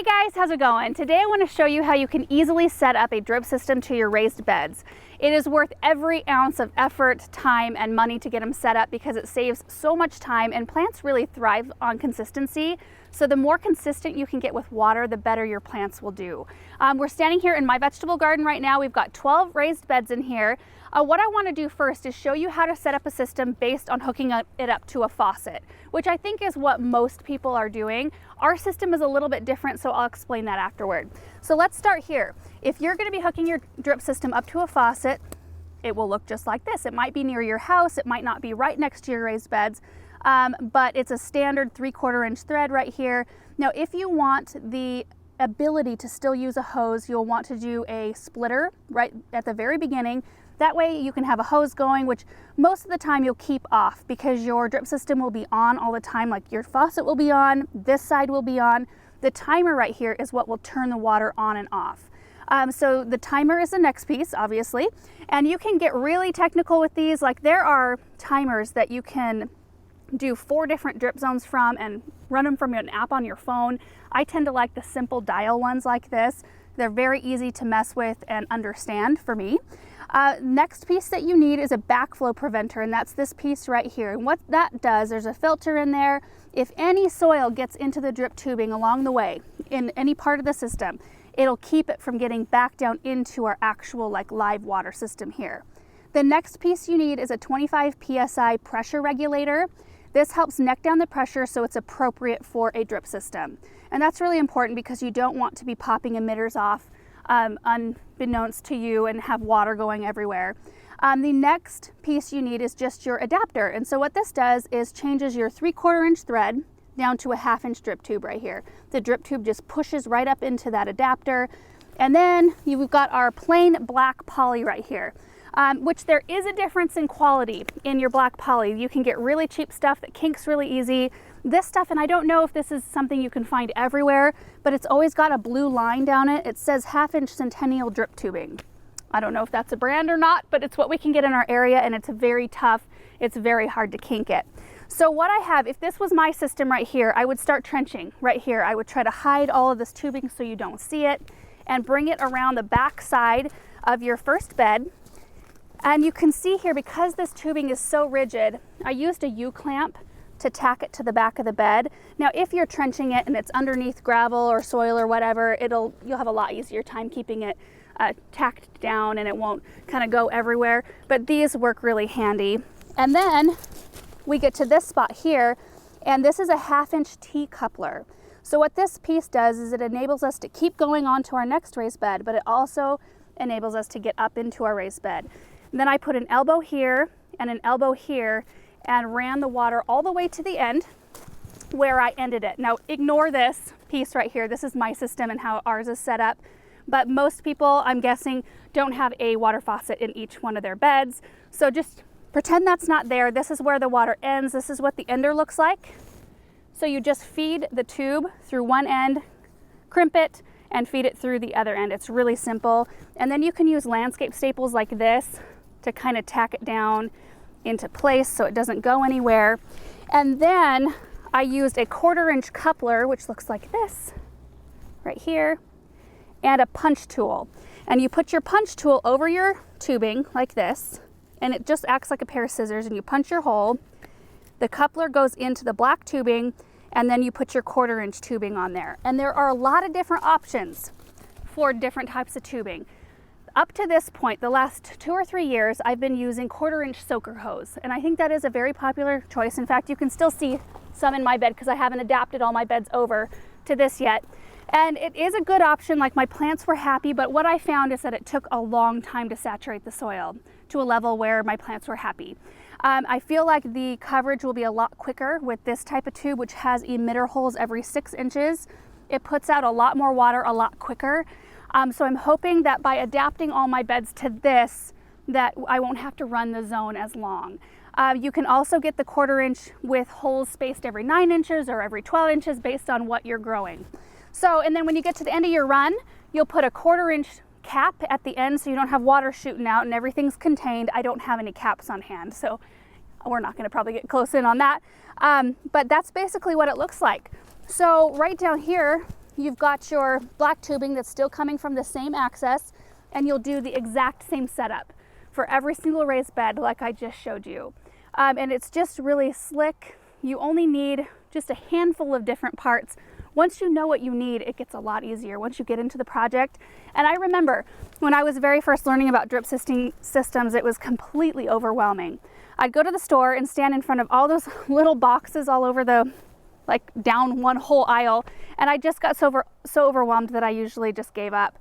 Hey guys, how's it going? Today I want to show you how you can easily set up a drip system to your raised beds. It is worth every ounce of effort, time, and money to get them set up because it saves so much time, and plants really thrive on consistency. So the more consistent you can get with water, the better your plants will do. We're standing here in my vegetable garden right now. We've got 12 raised beds in here. What I want to do first is show you how to set up a system based on hooking it up to a faucet, which I think is what most people are doing. Our system is a little bit different, so I'll explain that afterward. So let's start here. If you're going to be hooking your drip system up to a faucet, it will look just like this. It might be near your house, it might not be right next to your raised beds, but it's a standard 3/4 inch thread right here. Now, if you want the ability to still use a hose, you'll want to do a splitter right at the very beginning. That way you can have a hose going, which most of the time you'll keep off because your drip system will be on all the time. Like your faucet will be on, this side will be on. The timer right here is what will turn the water on and off. So the timer is the next piece, obviously, and you can get really technical with these. Like there are timers that you can do 4 different drip zones from and run them from an app on your phone. I tend to like the simple dial ones like this. They're very easy to mess with and understand for me. Next piece that you need is a backflow preventer, and that's this piece right here. And what that does, there's a filter in there. If any soil gets into the drip tubing along the way in any part of the system, it'll keep it from getting back down into our actual like live water system here. The next piece you need is a 25 Psi pressure regulator. This helps neck down the pressure so it's appropriate for a drip system. And that's really important because you don't want to be popping emitters off unbeknownst to you and have water going everywhere. The next piece you need is just your adapter. And so what this does is changes your 3/4 inch thread down to a 1/2 inch drip tube right here. The drip tube just pushes right up into that adapter. And then you've got our plain black poly right here. Which there is a difference in quality in your black poly. You can get really cheap stuff that kinks really easy. This stuff, and I don't know if this is something you can find everywhere, but it's always got a blue line down it. It says 1/2 inch Centennial drip tubing. I don't know if that's a brand or not, but it's what we can get in our area, and it's very tough. It's very hard to kink it. So what I have, if this was my system right here, I would start trenching right here. I would try to hide all of this tubing so you don't see it and bring it around the back side of your first bed. And you can see here, because this tubing is so rigid, I used a U-clamp to tack it to the back of the bed. Now, if you're trenching it and it's underneath gravel or soil or whatever, you'll have a lot easier time keeping it tacked down and it won't kind of go everywhere. But these work really handy. And then we get to this spot here, and this is a 1/2 inch T-coupler. So what this piece does is it enables us to keep going on to our next raised bed, but it also enables us to get up into our raised bed. Then I put an elbow here and an elbow here and ran the water all the way to the end where I ended it. Now ignore this piece right here. This is my system and how ours is set up. But most people, I'm guessing, don't have a water faucet in each one of their beds. So just pretend that's not there. This is where the water ends. This is what the ender looks like. So you just feed the tube through one end, crimp it, and feed it through the other end. It's really simple. And then you can use landscape staples like this to kind of tack it down into place so it doesn't go anywhere. And then I used a 1/4 inch coupler, which looks like this right here, and a punch tool. And you put your punch tool over your tubing like this, and it just acts like a pair of scissors, and you punch your hole. The coupler goes into the black tubing, and then you put your 1/4 inch tubing on there. And there are a lot of different options for different types of tubing. Up to this point, the last 2 or 3 years, I've been using 1/4 inch soaker hose, and I think that is a very popular choice. In fact, you can still see some in my bed because I haven't adapted all my beds over to this yet. And it is a good option. Like, my plants were happy, but what I found is that it took a long time to saturate the soil to a level where my plants were happy. I feel like the coverage will be a lot quicker with this type of tube, which has emitter holes every 6 inches. It puts out a lot more water a lot quicker. So I'm hoping that by adapting all my beds to this, that I won't have to run the zone as long. You can also get the 1/4 inch with holes spaced every 9 inches or every 12 inches based on what you're growing. So, and then when you get to the end of your run, you'll put a 1/4 inch cap at the end so you don't have water shooting out and everything's contained. I don't have any caps on hand, so we're not going to probably get close in on that. But that's basically what it looks like. So right down here, you've got your black tubing that's still coming from the same access, and you'll do the exact same setup for every single raised bed like I just showed you. And it's just really slick. You only need just a handful of different parts. Once you know what you need, it gets a lot easier once you get into the project. And I remember when I was very first learning about drip systems, it was completely overwhelming. I'd go to the store and stand in front of all those little boxes all over the, like down one whole aisle, and I just got so overwhelmed that I usually just gave up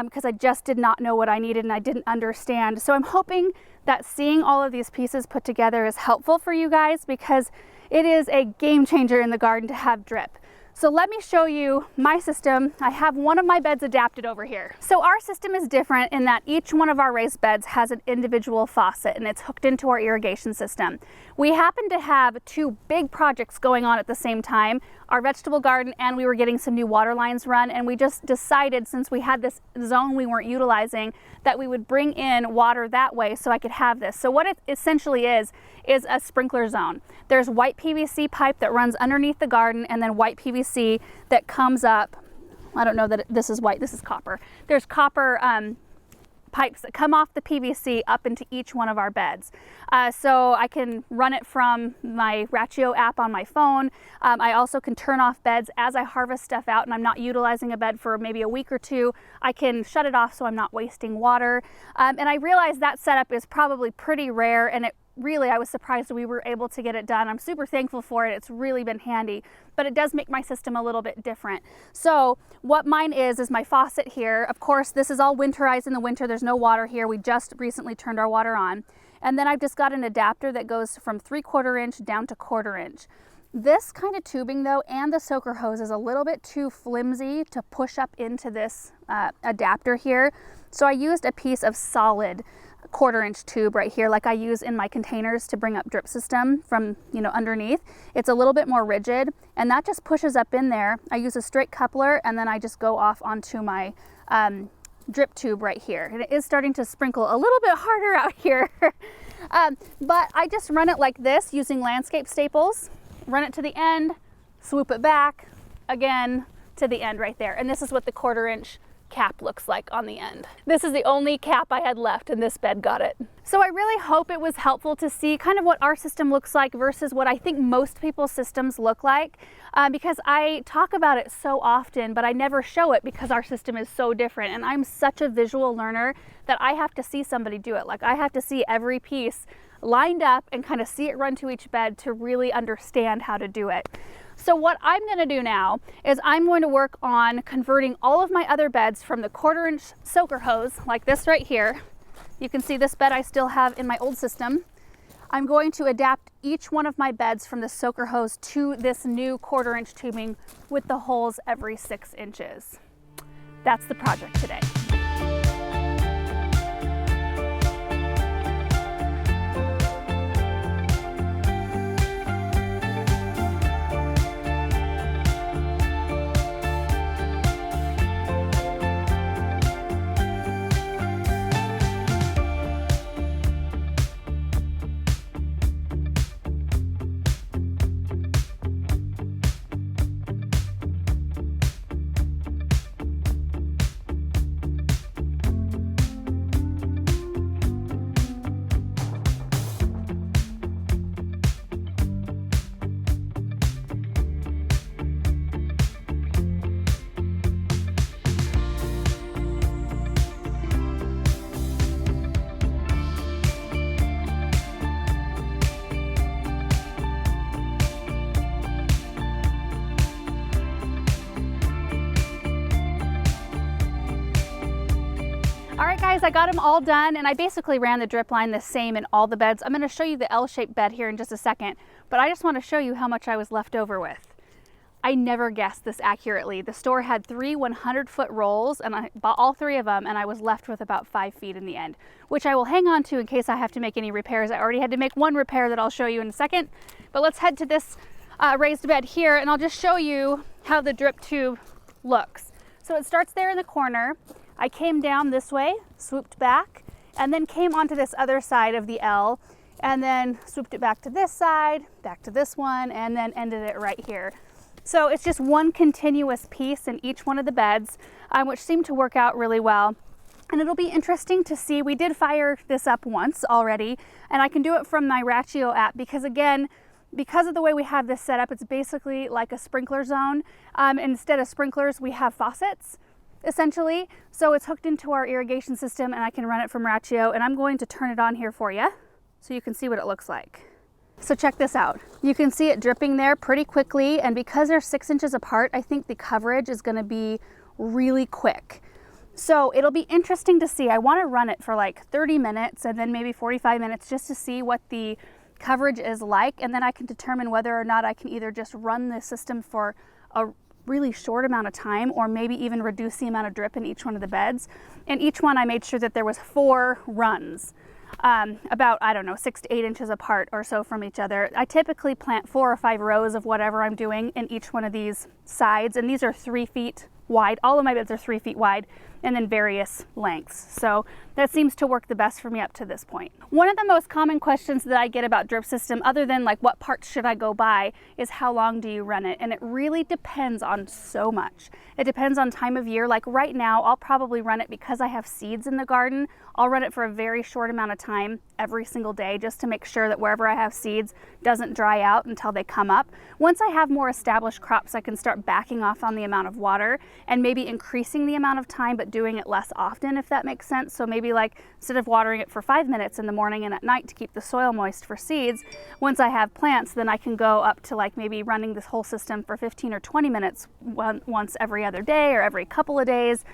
because I just did not know what I needed and I didn't understand. So I'm hoping that seeing all of these pieces put together is helpful for you guys, because it is a game changer in the garden to have drip. So let me show you my system. I have one of my beds adapted over here. So our system is different in that each one of our raised beds has an individual faucet and it's hooked into our irrigation system. We happen to have two big projects going on at the same time, our vegetable garden, and we were getting some new water lines run, and we just decided, since we had this zone we weren't utilizing, that we would bring in water that way so I could have this. So what it essentially is a sprinkler zone. There's white PVC pipe that runs underneath the garden, and then white PVC that comes up. I don't know that this is white, this is copper. There's copper pipes that come off the PVC up into each one of our beds. So I can run it from my Ratio app on my phone. I also can turn off beds as I harvest stuff out and I'm not utilizing a bed for maybe a week or two. I can shut it off so I'm not wasting water. And I realize that setup is probably pretty rare, and I was surprised we were able to get it done. I'm super thankful for it. It's really been handy, but it does make my system a little bit different. So what mine is my faucet here. Of course, this is all winterized in the winter. There's no water here. We just recently turned our water on. And then I've just got an adapter that goes from 3/4 inch down to 1/4 inch. This kind of tubing though, and the soaker hose, is a little bit too flimsy to push up into this adapter here. So I used a piece of solid 1/4 inch tube right here, like I use in my containers to bring up drip system from, underneath. It's a little bit more rigid, and that just pushes up in there. I use a straight coupler, and then I just go off onto my drip tube right here. And it is starting to sprinkle a little bit harder out here. But I just run it like this using landscape staples, run it to the end, swoop it back again to the end right there. And this is what the 1/4 inch cap looks like on the end. This is the only cap I had left, and this bed got it. So I really hope it was helpful to see kind of what our system looks like versus what I think most people's systems look like, because I talk about it so often, but I never show it because our system is so different, and I'm such a visual learner that I have to see somebody do it. Like, I have to see every piece lined up and kind of see it run to each bed to really understand how to do it. So what I'm going to do now is I'm going to work on converting all of my other beds from the 1/4 inch soaker hose, like this right here. You can see this bed I still have in my old system. I'm going to adapt each one of my beds from the soaker hose to this new 1/4 inch tubing with the holes every 6 inches. That's the project today. All right guys, I got them all done, and I basically ran the drip line the same in all the beds. I'm going to show you the L-shaped bed here in just a second, but I just want to show you how much I was left over with. I never guessed this accurately. The store had 3 100-foot rolls, and I bought all 3 of them, and I was left with about 5 feet in the end, which I will hang on to in case I have to make any repairs. I already had to make one repair that I'll show you in a second, but let's head to this raised bed here, and I'll just show you how the drip tube looks. So it starts there in the corner. I came down this way, swooped back, and then came onto this other side of the L, and then swooped it back to this side, back to this one, and then ended it right here. So it's just one continuous piece in each one of the beds, which seemed to work out really well. And it'll be interesting to see. We did fire this up once already, and I can do it from my Ratio app because, again, because of the way we have this set up, it's basically like a sprinkler zone. Instead of sprinklers, we have faucets, essentially. So it's hooked into our irrigation system, and I can run it from Ratio, and I'm going to turn it on here for you so you can see what it looks like. So check this out. You can see it dripping there pretty quickly, and because they're 6 inches apart, I think the coverage is going to be really quick. So it'll be interesting to see. I want to run it for like 30 minutes and then maybe 45 minutes just to see what the coverage is like, and then I can determine whether or not I can either just run the system for a really short amount of time or maybe even reduce the amount of drip in each one of the beds. In each one, I made sure that there was 4 runs. About, I don't know, 6 to 8 inches apart or so from each other. I typically plant 4 or 5 rows of whatever I'm doing in each one of these sides, and these are 3 feet wide. All of my beds are 3 feet wide, and then various lengths. So that seems to work the best for me up to this point. One of the most common questions that I get about drip system, other than like what parts should I go buy, is how long do you run it? And it really depends on so much. It depends on time of year. Like right now, I'll probably run it because I have seeds in the garden. I'll run it for a very short amount of time every single day just to make sure that wherever I have seeds doesn't dry out until they come up. Once I have more established crops, I can start backing off on the amount of water and maybe increasing the amount of time, but doing it less often, if that makes sense. So maybe like instead of watering it for 5 minutes in the morning and at night to keep the soil moist for seeds, once I have plants, then I can go up to like maybe running this whole system for 15 or 20 minutes once every other day or every couple of days.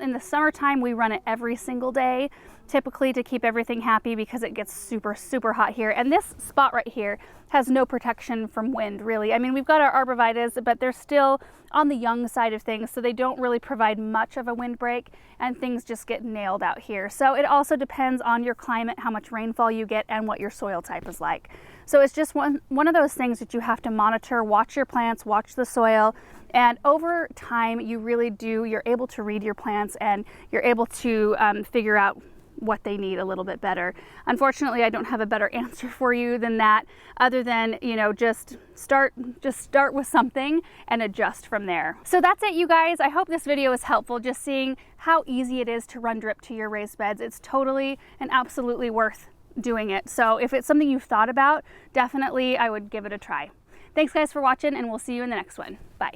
In the summertime, we run it every single day, typically to keep everything happy because it gets super, super hot here. And this spot right here has no protection from wind, really. I mean, we've got our arborvitaes, but they're still on the young side of things, so they don't really provide much of a windbreak, and things just get nailed out here. So it also depends on your climate, how much rainfall you get, and what your soil type is like. So it's just one of those things that you have to monitor, watch your plants, watch the soil, and over time you really do, you're able to read your plants and you're able to figure out what they need a little bit better. Unfortunately, I don't have a better answer for you than that, other than, you know, just start with something and adjust from there. So that's it, you guys. I hope this video is helpful, just seeing how easy it is to run drip to your raised beds. It's totally and absolutely worth doing it. So if it's something you've thought about, definitely I would give it a try. Thanks guys for watching, and we'll see you in the next one. Bye.